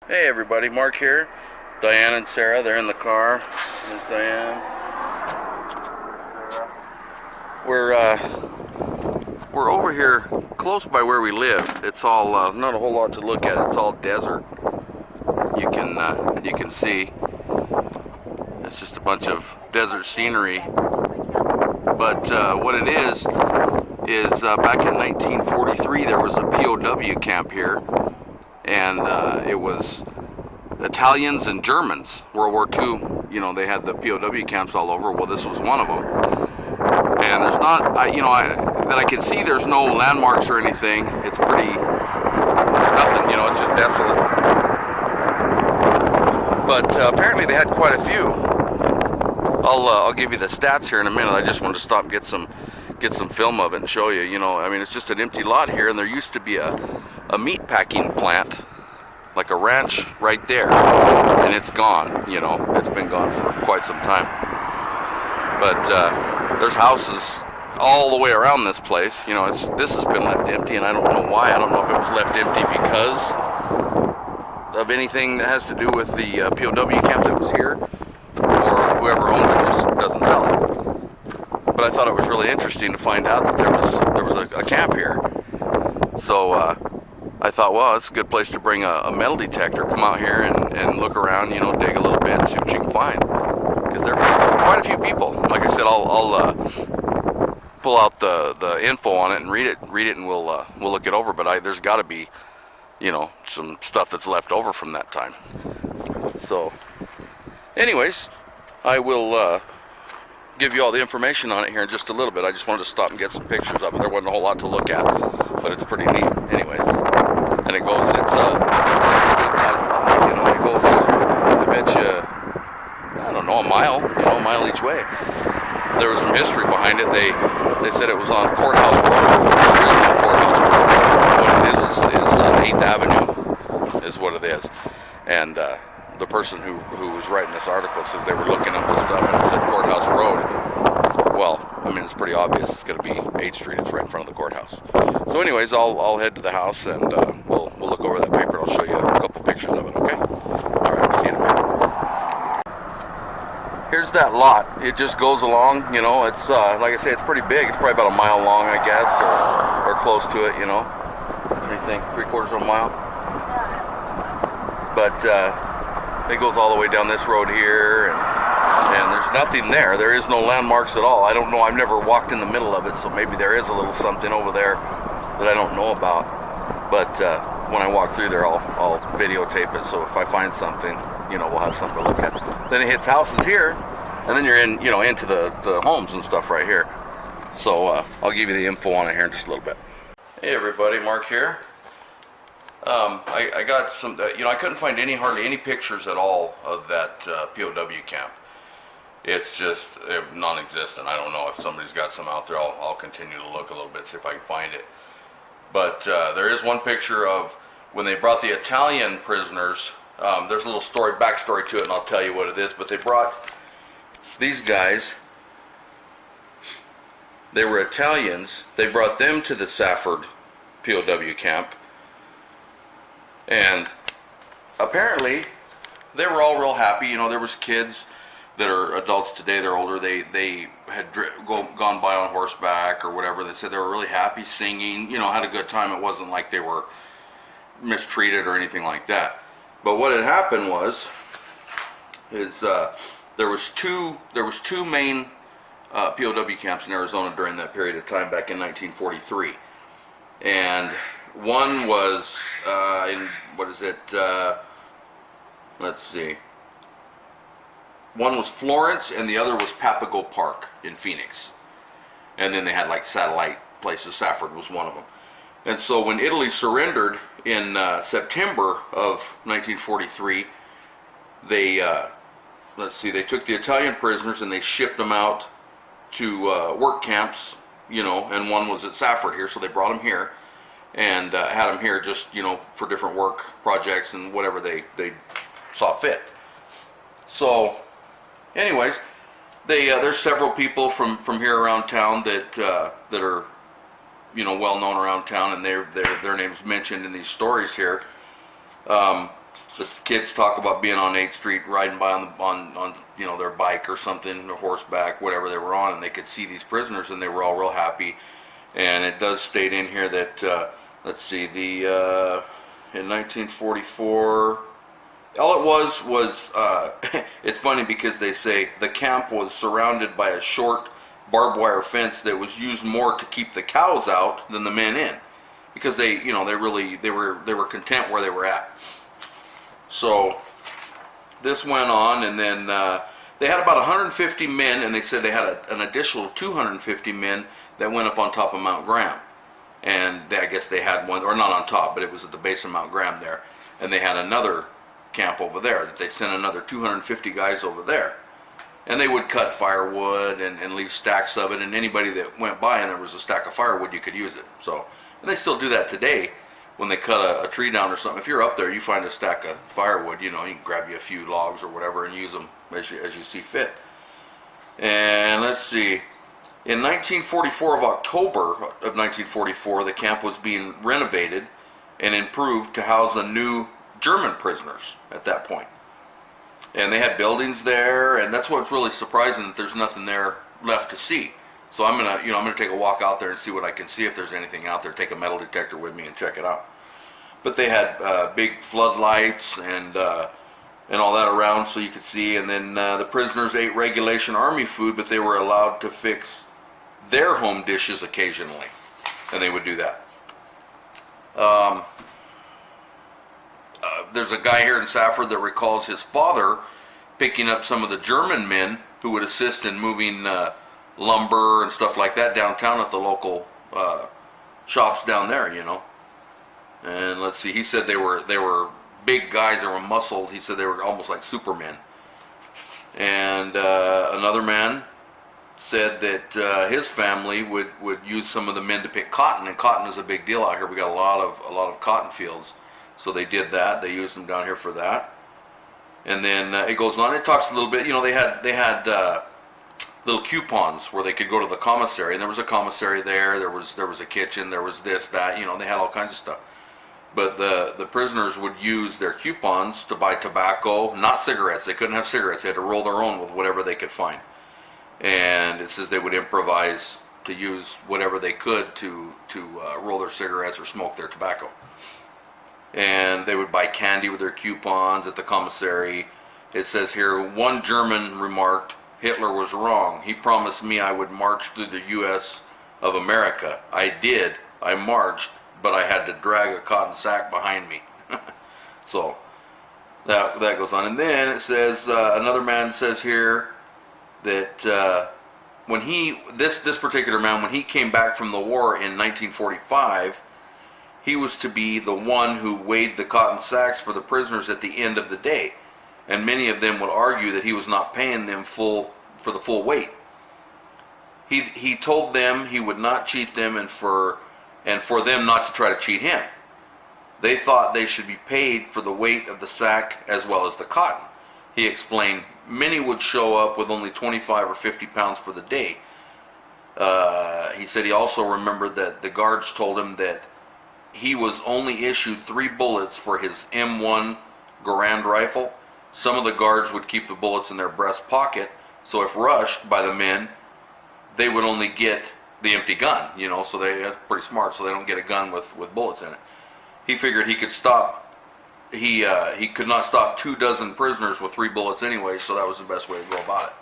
Hey everybody, Mark here. Diane and Sarah, they're in the car. There's Diane. We're over here close by where we live. It's all not a whole lot to look at. It's all desert. You can see it's just a bunch of desert scenery. But what it is back in 1943 there was a POW camp here. And it was Italians and Germans. World War II, you know, they had the POW camps all over. Well, this was one of them. And there's not, that I can see, there's no landmarks or anything. It's pretty, nothing, you know, it's just desolate. But apparently they had quite a few. I'll give you the stats here in a minute. I just wanted to stop and get some film of it and show you. You know, I mean, it's just an empty lot here, and there used to be a meat packing plant, like a ranch right there, and it's gone. You know, it's been gone for quite some time. But there's houses all the way around this place. You know, this has been left empty, and I don't know why. I don't know if it was left empty because of anything that has to do with the POW camp that was here, or whoever owns it just doesn't sell it. But I thought it was really interesting to find out that there was a camp here. So I thought, well, it's a good place to bring a metal detector, come out here and look around, you know, dig a little bit and see what you can find. Because there are quite a few people. Like I said, I'll pull out the info on it and read it, and we'll look it over. But there's got to be, you know, some stuff that's left over from that time. So, anyways, I will give you all the information on it here in just a little bit. I just wanted to stop and get some pictures of it. There wasn't a whole lot to look at, but it's pretty neat. Anyways, and it goes, you know, it goes, I bet you, I don't know, a mile each way. There was some history behind it. They said it was on Courthouse Road. There is no Courthouse Road. What it is 8th Avenue is what it is. And the person who was writing this article says they were looking up this stuff and it said Courthouse Road. Well, I mean, it's pretty obvious it's going to be 8th Street. It's right in front of the courthouse. So anyways, I'll head to the house and we'll look over that paper and I'll show you a couple pictures of it, okay? All right, see you in a minute. Here's that lot. It just goes along, you know, it's, like I say, it's pretty big. It's probably about a mile long, I guess, or close to it, you know. What do you think, 3/4 of a mile? But, it goes all the way down this road here, and there's nothing there. There is no landmarks at all. I don't know. I've never walked in the middle of it, so maybe there is a little something over there that I don't know about. But when I walk through there, I'll videotape it. So if I find something, you know, we'll have something to look at. Then it hits houses here, and then you're in, you know, into the homes and stuff right here. So I'll give you the info on it here in just a little bit. Hey everybody, Mark here. I got some, you know, I couldn't find hardly any pictures at all of that POW camp. It's just non-existent. I don't know if somebody's got some out there. I'll continue to look a little bit, see if I can find it. But there is one picture of when they brought the Italian prisoners. There's a little backstory to it, and I'll tell you what it is. But they brought these guys. They were Italians. They brought them to the Safford POW camp. And apparently they were all real happy. You know, there was kids that are adults today, they're older, they had gone by on horseback or whatever. They said they were really happy, singing, you know, had a good time. It wasn't like they were mistreated or anything like that. But what had happened is there was two main POW camps in Arizona during that period of time back in 1943. And one was let's see. One was Florence and the other was Papago Park in Phoenix. And then they had like satellite places. Safford was one of them. And so when Italy surrendered in September of 1943, they took the Italian prisoners and they shipped them out to work camps, you know, and one was at Safford here, so they brought them here. And had them here just, you know, for different work projects and whatever they saw fit. So, anyways, there's several people from here around town that are, you know, well known around town, and their names mentioned in these stories here. the kids talk about being on 8th Street, riding by on you know, their bike or something, or horseback, whatever they were on, and they could see these prisoners, and they were all real happy. And it does state in here that let's see, in 1944, all it was it's funny because they say the camp was surrounded by a short barbed wire fence that was used more to keep the cows out than the men in, because they, you know, they were content where they were at. So this went on, and then they had about 150 men, and they said they had an additional 250 men that went up on top of Mount Graham. And I guess they had one, or not on top, but it was at the base of Mount Graham there. And they had another camp over there that they sent another 250 guys over there. And they would cut firewood and leave stacks of it, and anybody that went by and there was a stack of firewood, you could use it. So, and they still do that today. When they cut a tree down or something, if you're up there, you find a stack of firewood, you know, you can grab you a few logs or whatever and use them as you see fit. And let's see, in 1944, of October of 1944, the camp was being renovated and improved to house the new German prisoners at that point. And they had buildings there, and that's what's really surprising, that there's nothing there left to see. So I'm gonna take a walk out there and see what I can see, if there's anything out there. Take a metal detector with me and check it out. But they had big floodlights and all that around, so you could see. And then the prisoners ate regulation army food, but they were allowed to fix their home dishes occasionally, and they would do that. There's a guy here in Safford that recalls his father picking up some of the German men who would assist in moving lumber and stuff like that downtown at the local shops down there, you know. And let's see, he said they were big guys, they were muscled. He said they were almost like supermen. And another man said that his family would use some of the men to pick cotton, and cotton is a big deal out here. We got a lot of cotton fields, so they did that. They used them down here for that. And then it goes on. It talks a little bit. You know, they had little coupons where they could go to the commissary, and there was a commissary there. There was a kitchen. There was this, that. You know, they had all kinds of stuff. But the prisoners would use their coupons to buy tobacco, not cigarettes. They couldn't have cigarettes. They had to roll their own with whatever they could find. And it says they would improvise to use whatever they could to roll their cigarettes or smoke their tobacco. And they would buy candy with their coupons at the commissary. It says here, one German remarked, "Hitler was wrong. He promised me I would march through the U.S. of America. I did. I marched, but I had to drag a cotton sack behind me." So that goes on. And then it says, another man says here that when this particular man, when he came back from the war in 1945, he was to be the one who weighed the cotton sacks for the prisoners at the end of the day. And many of them would argue that he was not paying them for the full weight. He told them he would not cheat them, and for them not to try to cheat him. They thought they should be paid for the weight of the sack as well as the cotton. He explained many would show up with only 25 or 50 pounds for the day. He said he also remembered that the guards told him that he was only issued 3 bullets for his M1 Garand rifle. Some of the guards would keep the bullets in their breast pocket, so if rushed by the men, they would only get the empty gun, you know, so they're pretty smart, so they don't get a gun with bullets in it. He figured he could stop, he could not stop 24 prisoners with 3 bullets anyway, so that was the best way to go about it.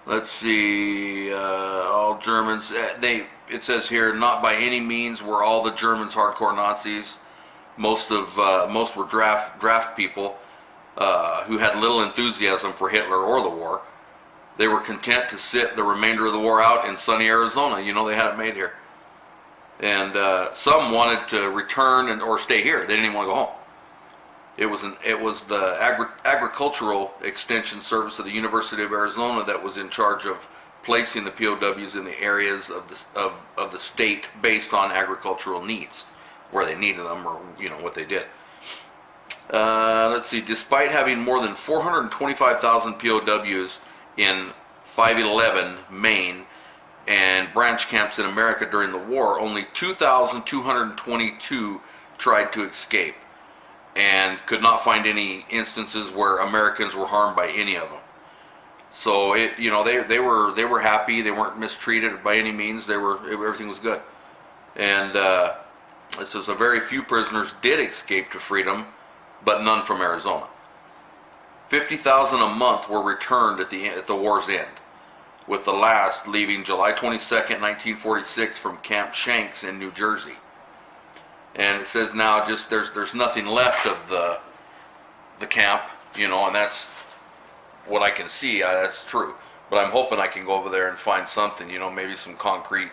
Let's see, all Germans, it says here, not by any means were all the Germans hardcore Nazis. Most were draft people who had little enthusiasm for Hitler or the war. They were content to sit the remainder of the war out in sunny Arizona. You know, they had it made here. And some wanted to return or stay here. They didn't even want to go home. It was the agricultural extension service of the University of Arizona that was in charge of placing the POWs in the areas of the state based on agricultural needs, where they needed them, or you know what they did. Let's see. Despite having more than 425,000 POWs in 511, Maine, and branch camps in America during the war, only 2,222 tried to escape, and could not find any instances where Americans were harmed by any of them. So they were happy. They weren't mistreated by any means. Everything was good. And it says a very few prisoners did escape to freedom, but none from Arizona. 50,000 a month were returned at the war's end, with the last leaving July 22nd, 1946 from Camp Shanks in New Jersey. And it says now just there's nothing left of the camp, and that's what I can see. That's true. But I'm hoping I can go over there and find something, maybe some concrete,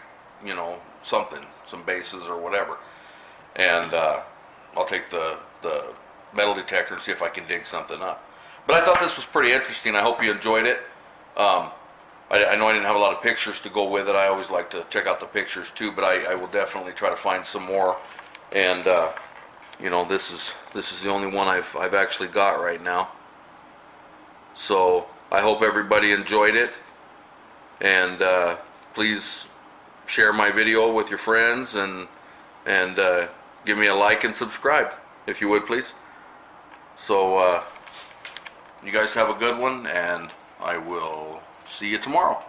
something, some bases or whatever. And I'll take the metal detector and see if I can dig something up. But I thought this was pretty interesting. I hope you enjoyed it. I know I didn't have a lot of pictures to go with it. I always like to check out the pictures too, but I will definitely try to find some more. And this is the only one I've actually got right now. So I hope everybody enjoyed it, and please share my video with your friends, and give me a like and subscribe if you would, please. So you guys have a good one, and I will see you tomorrow.